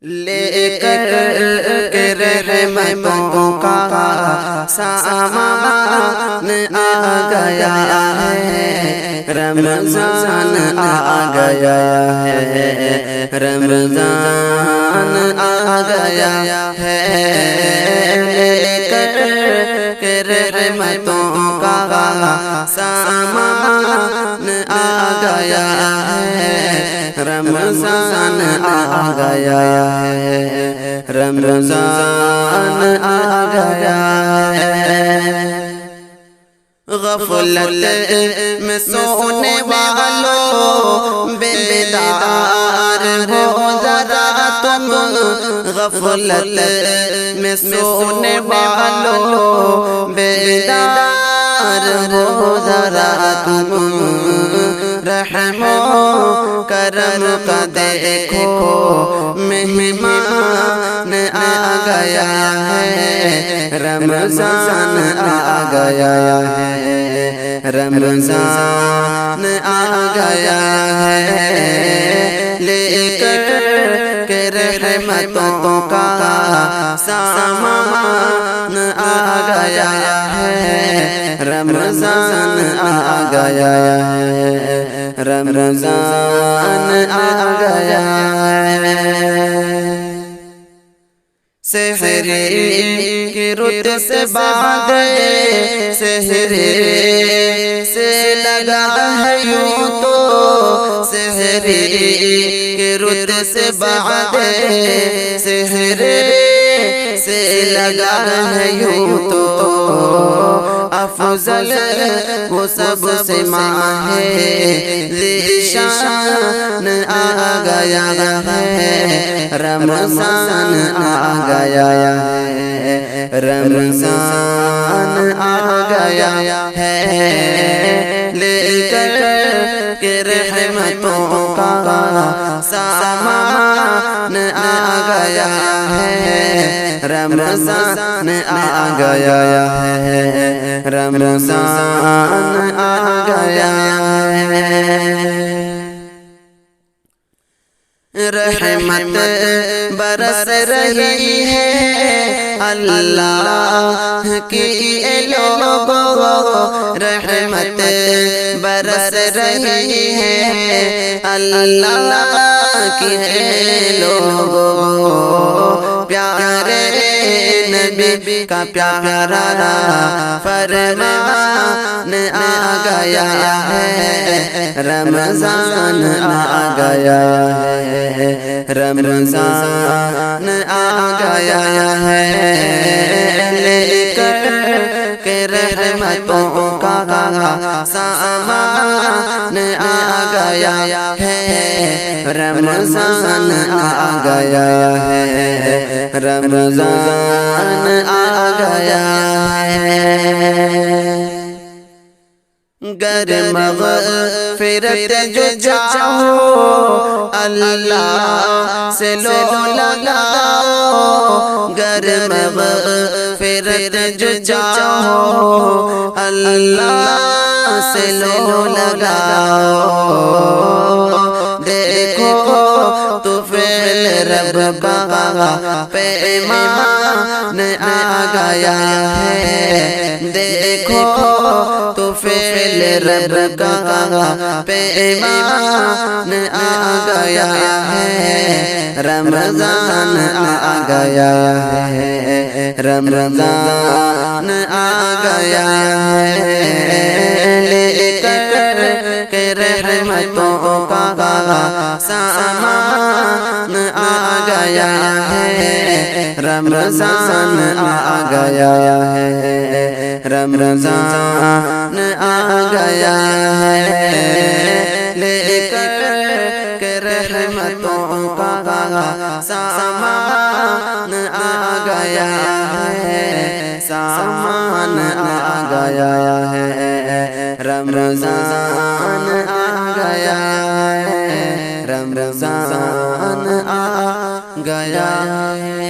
لے کر کے رحمتوں کا سامان آ گیا ہے، رمضان آ گیا ہے، رمضان آ گیا ہے، لے کر کے رحمتوں کا سامان آ گیا ہے، رمضان آ گیا ہے، رمضان آ گیا ہے۔ غفلت میں سونے والوں بیدار ہو ذرا تم، غفلت میں سونے والوں بیدار ہو ذرا تم، رحم و کرم کا دیکھو مہمان آ گیا ہے، رمضان آ گیا ہے، رمضان آ گیا ہے، لے کر کے رحمتوں کا سامان آ گیا ہے، رمضان آ گیا ہے، رمضان آ گیا ہے۔ سحری کی رت سے بھاگے، سحری سے لگا ہے یوں تو، سحری کی رت سے بھاگے، سحری سے لگا ہے یوں تو، افضل وہ سب سے ماہ ذیشان آ گیا ہے، رمضان آ گیا ہے، رمضان آ گیا ہے، لے کر کے رحمتوں کا سامان آ گیا ہے، رمضان آ گیا ہے، رمضان آ گیا ہے۔ رحمت برس رہی ہے اللہ کی لوگوں، رحمت برس رہی ہے اللہ کی لوگوں، پیارے نبی کا پیارا فرمان آ گیا ہے، رمضان آ گیا ہے، رمضان آ گیا ہے، لے کر کے رحمتوں کا سامان آ گیا ہے، رمضان آ گیا ہے، رمضان آ گیا ہے۔ گر مغفرت جو چاہو اللہ سے لو لگاؤ، گر مغفرت جو چاہو اللہ سے لو لگاؤ، دیکھو تو فعل رب کا پیمان آ گیا ہے، دیکھو تو فعل رب کا پیمان آ گیا ہے، رمضان آ گیا ہے، رمضان آ گیا ہے، لے کر کے رحمتوں کا سامان آ گیا ہے، رمضان آ گیا ہے، رمضان آ گیا ہے، لے کر کے رحمتوں کا سامان آ گیا ہے، سامان آ گیا ہے، رمضان آ گیا ہے، رمضان آ گیا ہے۔